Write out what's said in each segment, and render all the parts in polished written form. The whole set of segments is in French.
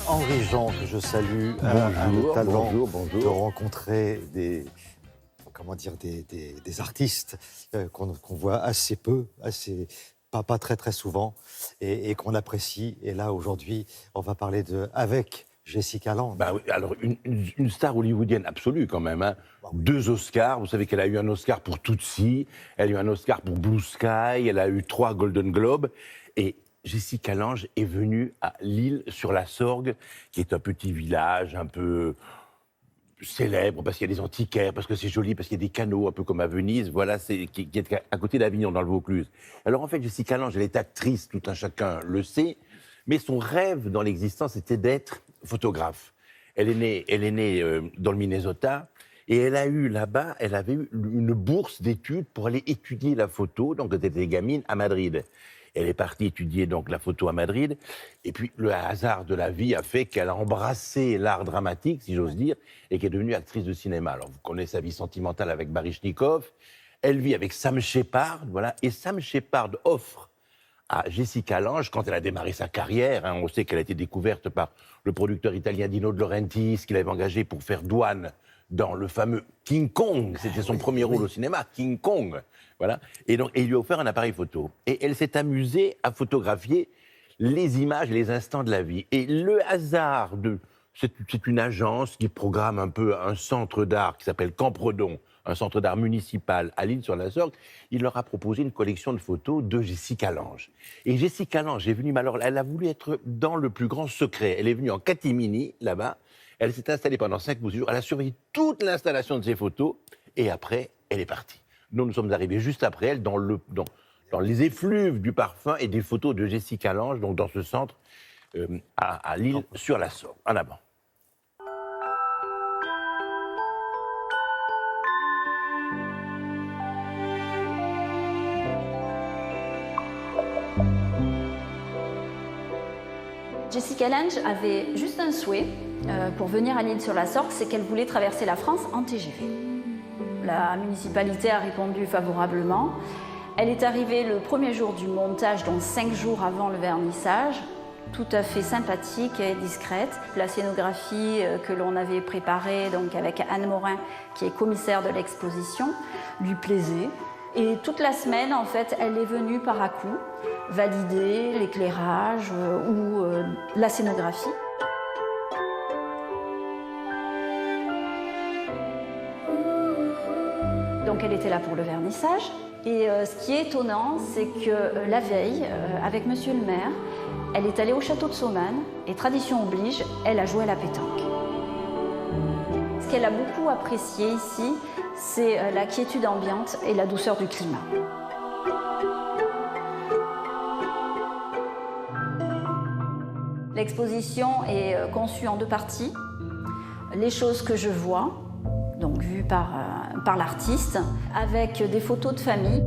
Henri Jean, que je salue, a le talent bonjour. de rencontrer des artistes qu'on voit assez peu, pas très très souvent, et qu'on apprécie. Et là, aujourd'hui, on va parler avec Jessica Lange. Bah oui, alors une star hollywoodienne absolue quand même. Hein. Bah oui. 2 Oscars, vous savez qu'elle a eu un Oscar pour Tootsie, elle a eu un Oscar pour Blue Sky, elle a eu 3 Golden Globes. Et Jessica Lange est venue à L'Isle-sur-la-Sorgue, qui est un petit village un peu célèbre, parce qu'il y a des antiquaires, parce que c'est joli, parce qu'il y a des canaux, un peu comme à Venise, voilà, qui est à côté d'Avignon, dans le Vaucluse. Alors en fait, Jessica Lange, elle est actrice, tout un chacun le sait, mais son rêve dans l'existence était d'être photographe. Elle est née dans le Minnesota, et elle avait eu une bourse d'études pour aller étudier la photo, donc quand elle était gamine, à Madrid. Elle est partie étudier donc la photo à Madrid, et puis le hasard de la vie a fait qu'elle a embrassé l'art dramatique, si j'ose dire, et qu'elle est devenue actrice de cinéma. Alors vous connaissez sa vie sentimentale avec Baryshnikov, elle vit avec Sam Shepard, voilà, et Sam Shepard offre à Jessica Lange, quand elle a démarré sa carrière, hein, on sait qu'elle a été découverte par le producteur italien Dino De Laurentiis, qu'il avait engagé pour faire douane dans le fameux King Kong, c'était son premier rôle au cinéma, King Kong, voilà. Et donc, il lui a offert un appareil photo. Et elle s'est amusée à photographier les images et les instants de la vie. Et le hasard c'est une agence qui programme un peu un centre d'art qui s'appelle Campredon, un centre d'art municipal à L'Isle-sur-la-Sorgue. Il leur a proposé une collection de photos de Jessica Lange. Et Jessica Lange est venue, mais alors elle a voulu être dans le plus grand secret. Elle est venue en catimini, là-bas. Elle s'est installée pendant 5 ou 6 jours. Elle a surveillé toute l'installation de ses photos. Et après, elle est partie. Nous sommes arrivés juste après elle dans les effluves du parfum et des photos de Jessica Lange, donc dans ce centre à L'Isle-sur-la-Sorgue. En avant. Jessica Lange avait juste un souhait pour venir à L'Isle-sur-la-Sorgue, c'est qu'elle voulait traverser la France en TGV. La municipalité a répondu favorablement. Elle est arrivée le premier jour du montage, donc 5 jours avant le vernissage, tout à fait sympathique et discrète. La scénographie que l'on avait préparée donc avec Anne Morin, qui est commissaire de l'exposition, lui plaisait. Et toute la semaine, en fait, elle est venue par à-coups valider l'éclairage ou la scénographie. Donc elle était là pour le vernissage. Et ce qui est étonnant, c'est que la veille, avec Monsieur le maire, elle est allée au château de Saumagne et tradition oblige, elle a joué à la pétanque. Ce qu'elle a beaucoup apprécié ici, c'est la quiétude ambiante et la douceur du climat. L'exposition est conçue en 2 parties. Les choses que je vois, donc vues par l'artiste, avec des photos de famille.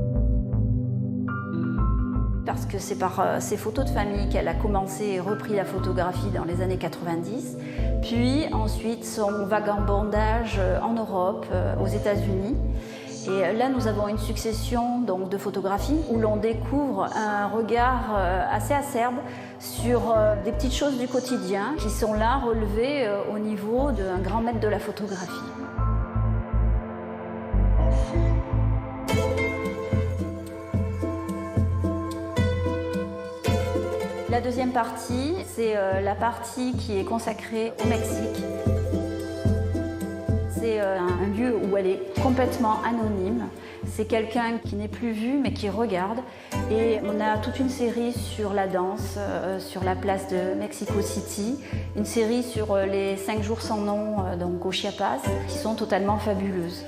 Parce que c'est par ces photos de famille qu'elle a commencé et repris la photographie dans les années 90. Puis ensuite son vagabondage en Europe, aux États-Unis. Et là, nous avons une succession donc, de photographies où l'on découvre un regard assez acerbe sur des petites choses du quotidien qui sont là relevées au niveau d'un grand maître de la photographie. La deuxième partie, c'est la partie qui est consacrée au Mexique. C'est un lieu où elle est complètement anonyme. C'est quelqu'un qui n'est plus vu, mais qui regarde. Et on a toute une série sur la danse, sur la place de Mexico City, une série sur les 5 jours sans nom, donc au Chiapas, qui sont totalement fabuleuses.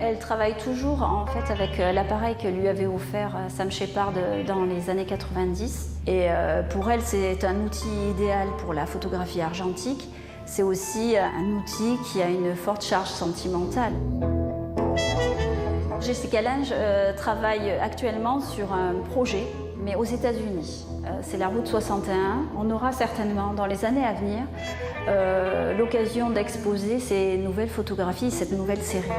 Elle travaille toujours en fait avec l'appareil que lui avait offert Sam Shepard dans les années 90. Et pour elle, c'est un outil idéal pour la photographie argentique. C'est aussi un outil qui a une forte charge sentimentale. Jessica Lange travaille actuellement sur un projet, mais aux États-Unis. C'est la route 61. On aura certainement dans les années à venir l'occasion d'exposer ces nouvelles photographies, cette nouvelle série.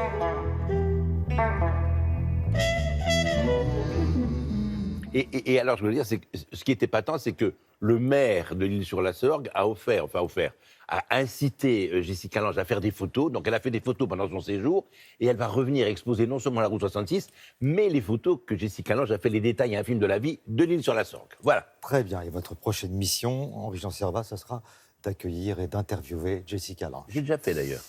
Et alors, je veux dire, c'est que ce qui était patent, c'est que le maire de l'île-sur-la-Sorgue a incité Jessica Lange à faire des photos. Donc, elle a fait des photos pendant son séjour et elle va revenir exposer non seulement la route 66, mais les photos que Jessica Lange a fait les détails infimes de la vie de l'île-sur-la-Sorgue. Voilà. Très bien. Et votre prochaine mission, Henri Jean Servat, ça sera d'accueillir et d'interviewer Jessica Lange. J'ai déjà fait d'ailleurs.